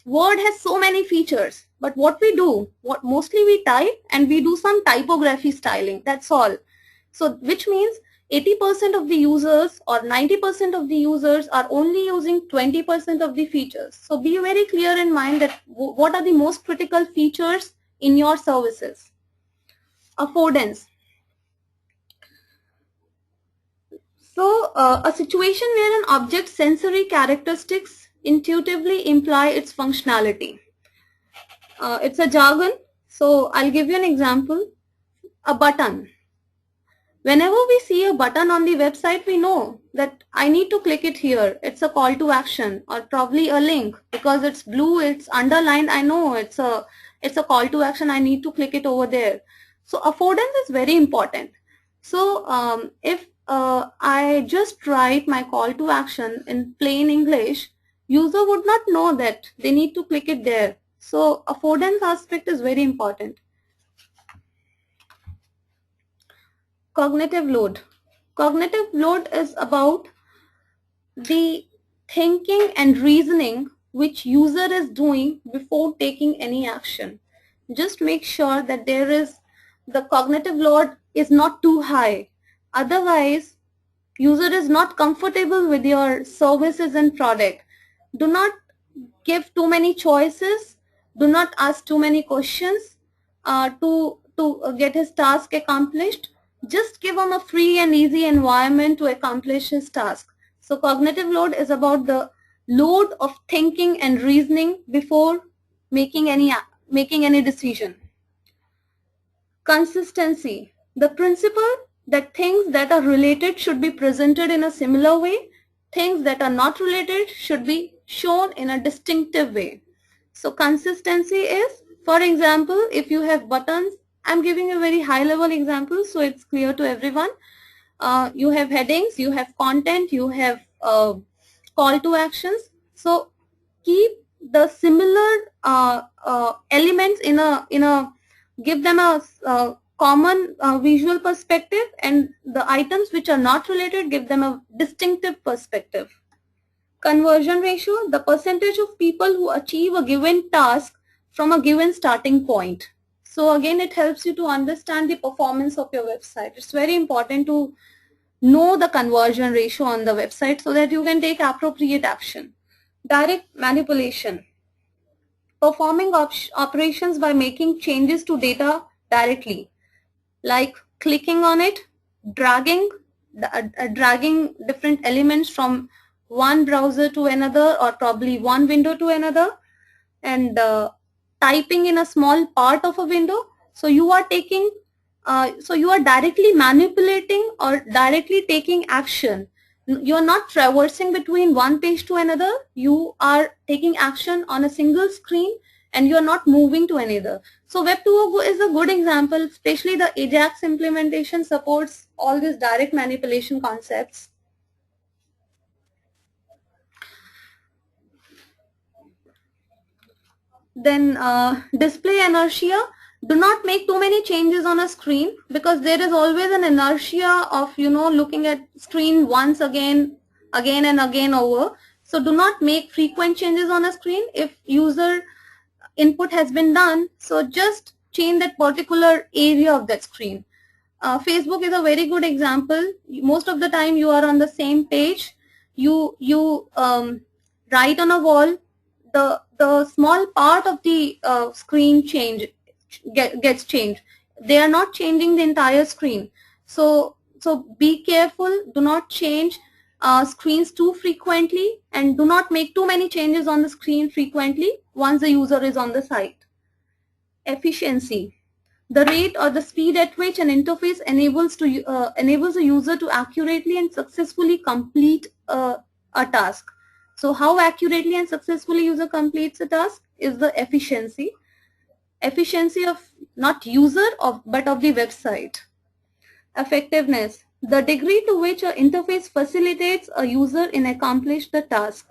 Word has so many features, but what we do, mostly we type and we do some typography styling, that's all. So which means 80% of the users or 90% of the users are only using 20% of the features. So be very clear in mind that what are the most critical features in your services. Affordance. So a situation where an object's sensory characteristics intuitively imply its functionality. It's a jargon, so I'll give you an example. A button. Whenever we see a button on the website, we know that I need to click it here. It's a call to action, or probably a link, because it's blue, it's underlined. I know it's a call to action. I need to click it over there. So affordance is very important. So if I just write my call to action in plain English, user would not know that they need to click it there. So affordance aspect is very important. Cognitive load. Cognitive load is about the thinking and reasoning which user is doing before taking any action. Just make sure that the cognitive load is not too high. Otherwise, user is not comfortable with your services and product. Do not give too many choices. Do not ask too many questions to get his task accomplished. Just give him a free and easy environment to accomplish his task. So cognitive load is about the load of thinking and reasoning before making any decision. Consistency. The principle that things that are related should be presented in a similar way. Things that are not related should be shown in a distinctive way. So consistency is, for example, if you have buttons, I'm giving a very high level example so it's clear to everyone. You have headings, you have content, you have call to actions. So keep the similar elements give them a common visual perspective, and the items which are not related, give them a distinctive perspective. Conversion ratio, the percentage of people who achieve a given task from a given starting point. So again, it helps you to understand the performance of your website. It's very important to know the conversion ratio on the website so that you can take appropriate action. Direct manipulation. Performing operations by making changes to data directly, like clicking on it, dragging different elements from one browser to another, or probably one window to another, and typing in a small part of a window. So you are directly manipulating or directly taking action. You are not traversing between one page to another. You are taking action on a single screen and you are not moving to another. So Web 2.0 is a good example, especially the Ajax implementation supports all these direct manipulation concepts. Then display inertia. Do not make too many changes on a screen, because there is always an inertia of looking at screen once again and again over. So do not make frequent changes on a screen. If user input has been done, so just change that particular area of that screen. Facebook is a very good example. Most of the time you are on the same page. You write on a wall. The small part of the screen gets changed. They are not changing the entire screen. So be careful. Do not change screens too frequently, and do not make too many changes on the screen frequently once the user is on the site. Efficiency. The rate or the speed at which an interface enables a user to accurately and successfully complete a task. So how accurately and successfully user completes a task is the efficiency. Efficiency of not user but of the website. Effectiveness. The degree to which an interface facilitates a user in accomplish the task.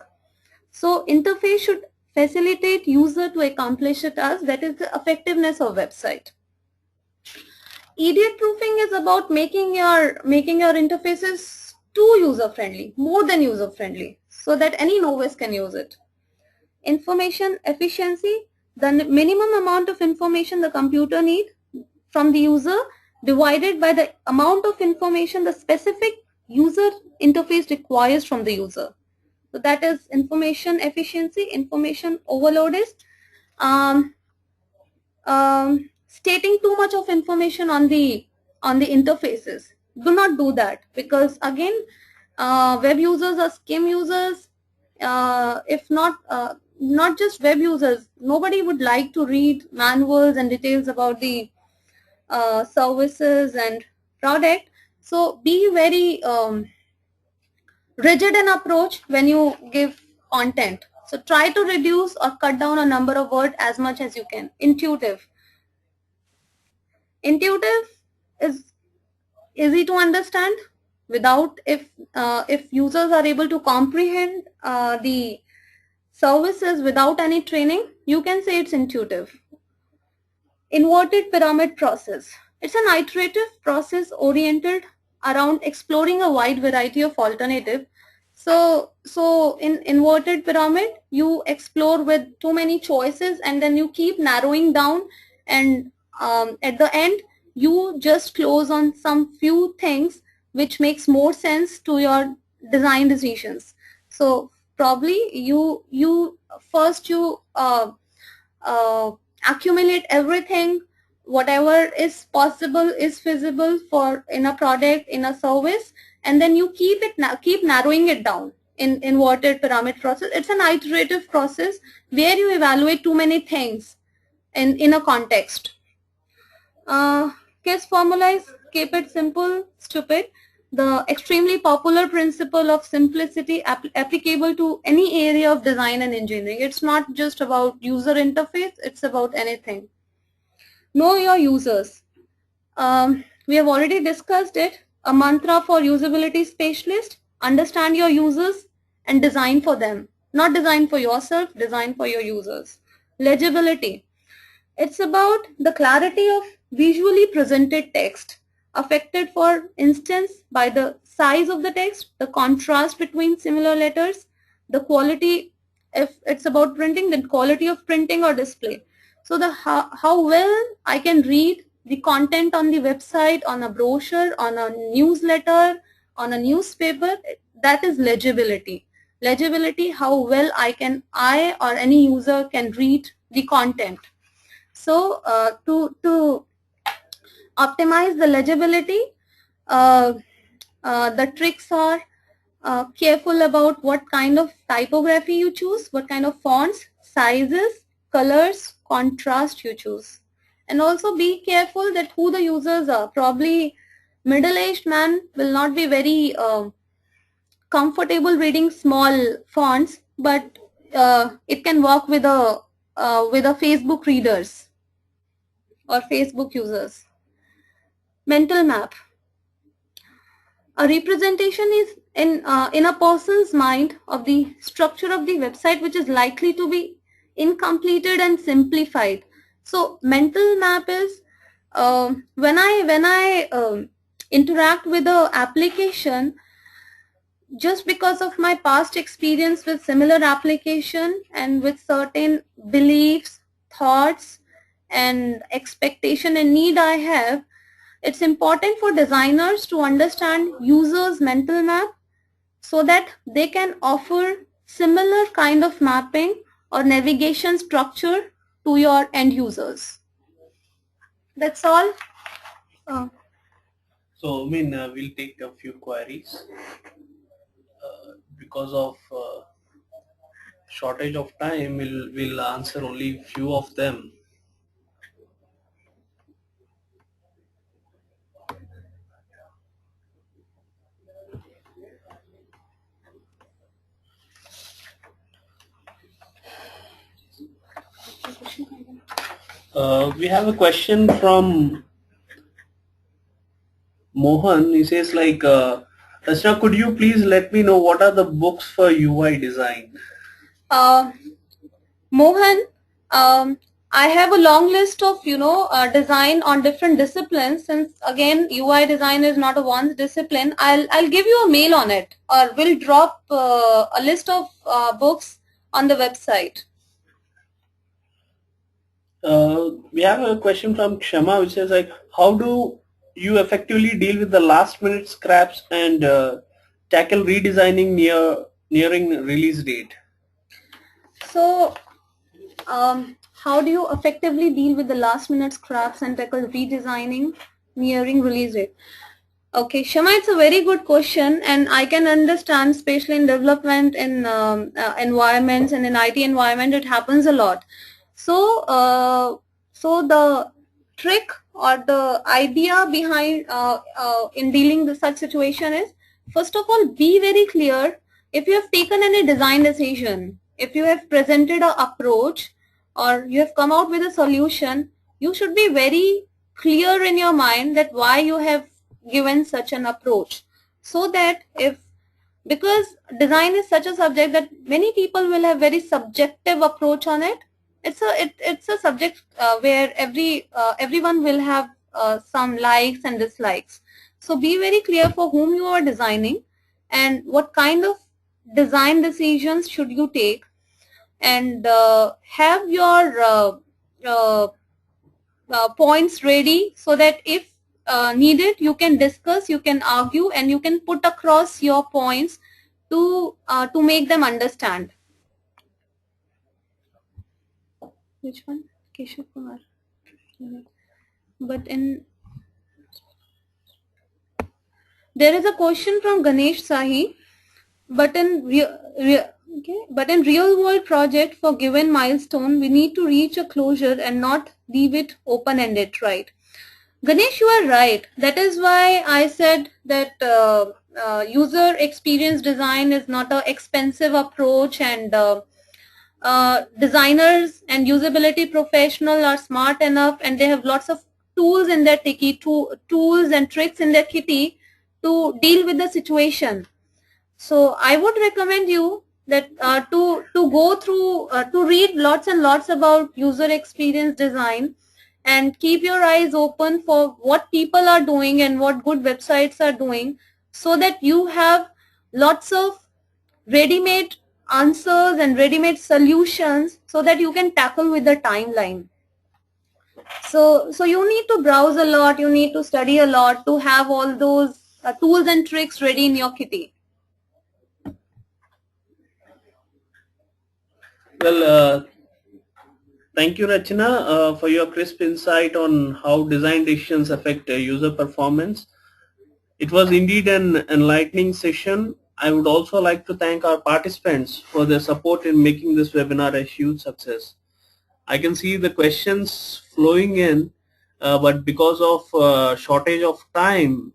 So interface should facilitate user to accomplish a task. That is the effectiveness of website. Idiot proofing is about making your interfaces too user friendly, more than user friendly, so that any novice can use it. Information efficiency. The minimum amount of information the computer needs from the user divided by the amount of information the specific user interface requires from the user. So that is information efficiency. Information overload is stating too much of information on the interfaces. Do not do that, because again web users are skim users. If not just web users, nobody would like to read manuals and details about the services and product. So be very rigid in approach when you give content. So try to reduce or cut down a number of words as much as you can. Intuitive. Intuitive is easy to understand. Without, if users are able to comprehend the services without any training, you can say it's intuitive. Inverted pyramid process. It's an iterative process oriented around exploring a wide variety of alternatives. So in inverted pyramid, you explore with too many choices, and then you keep narrowing down, and at the end you just close on some few things which makes more sense to your design decisions. So probably you first accumulate everything, whatever is possible, is feasible for in a product, in a service, and then you keep narrowing it down in inverted pyramid process. It's an iterative process where you evaluate too many things in a context. Case formula is keep it simple, stupid. The extremely popular principle of simplicity applicable to any area of design and engineering. It's not just about user interface, it's about anything. Know your users. We have already discussed it. A mantra for usability specialist: understand your users and design for them. Not design for yourself, design for your users. Legibility. It's about the clarity of visually presented text, affected for instance by the size of the text, the contrast between similar letters, the quality, if it's about printing, then quality of printing or display. So the how well I can read the content on the website, on a brochure, on a newsletter, on a newspaper, that is legibility. Legibility, how well I or any user can read the content. So to optimize the legibility, the tricks are careful about what kind of typography you choose, what kind of fonts, sizes, colors, contrast you choose. And also be careful that who the users are. Probably middle-aged man will not be very comfortable reading small fonts, but it can work with a Facebook readers or Facebook users. Mental map. A representation is in a person's mind of the structure of the website which is likely to be incompleted and simplified. So mental map is when I interact with the application, just because of my past experience with similar application and with certain beliefs, thoughts, and expectation and need I have, it's important for designers to understand users' mental map so that they can offer similar kind of mapping or navigation structure to your end users. That's all. So, we'll take a few queries. Because of shortage of time, we'll answer only few of them. We have a question from Mohan. He says like, Rachna, could you please let me know what are the books for UI design? Mohan, I have a long list of design on different disciplines. Since again UI design is not a one discipline, I'll give you a mail on it, or we'll drop a list of books on the website. We have a question from Kshama which says like, how do you effectively deal with the last minute scraps and tackle redesigning nearing release date? So how do you effectively deal with the last minute scraps and tackle redesigning nearing release date? Okay, Shama, it's a very good question, and I can understand, especially in development in environments and in IT environment, it happens a lot. So, so the trick or the idea behind in dealing with such situation is, first of all, be very clear. If you have taken any design decision, if you have presented an approach, or you have come out with a solution, you should be very clear in your mind that why you have given such an approach, so that because design is such a subject that many people will have very subjective approach on it. It's a subject where everyone will have some likes and dislikes. So be very clear for whom you are designing and what kind of design decisions should you take, and have your points ready so that if needed, you can discuss, you can argue, and you can put across your points to make them understand. Which one? Keshav Kumar. But there is a question from Ganesh Sahi. But in real world project, for given milestone, we need to reach a closure and not leave it open-ended, right? Ganesh, you are right. That is why I said that user experience design is not an expensive approach, and designers and usability professionals are smart enough and they have lots of tools in their tools and tricks in their kitty to deal with the situation. So I would recommend you that to go through, to read lots and lots about user experience design, and keep your eyes open for what people are doing and what good websites are doing, so that you have lots of ready-made answers and ready-made solutions so that you can tackle with the timeline. So you need to browse a lot, you need to study a lot to have all those tools and tricks ready in your kitty. Well, thank you, Rachna, for your crisp insight on how design decisions affect user performance. It was indeed an enlightening session. I would also like to thank our participants for their support in making this webinar a huge success. I can see the questions flowing in, but because of shortage of time,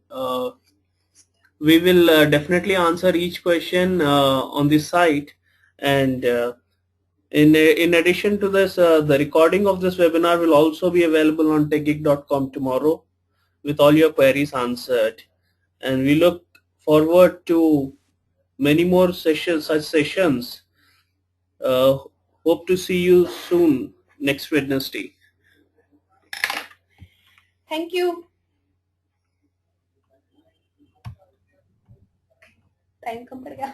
we will definitely answer each question on this site. And in addition to this, the recording of this webinar will also be available on techgeek.com tomorrow with all your queries answered. And we look forward to many more sessions, such sessions. Hope to see you soon next Wednesday. Thank you. Time कम पड़ गया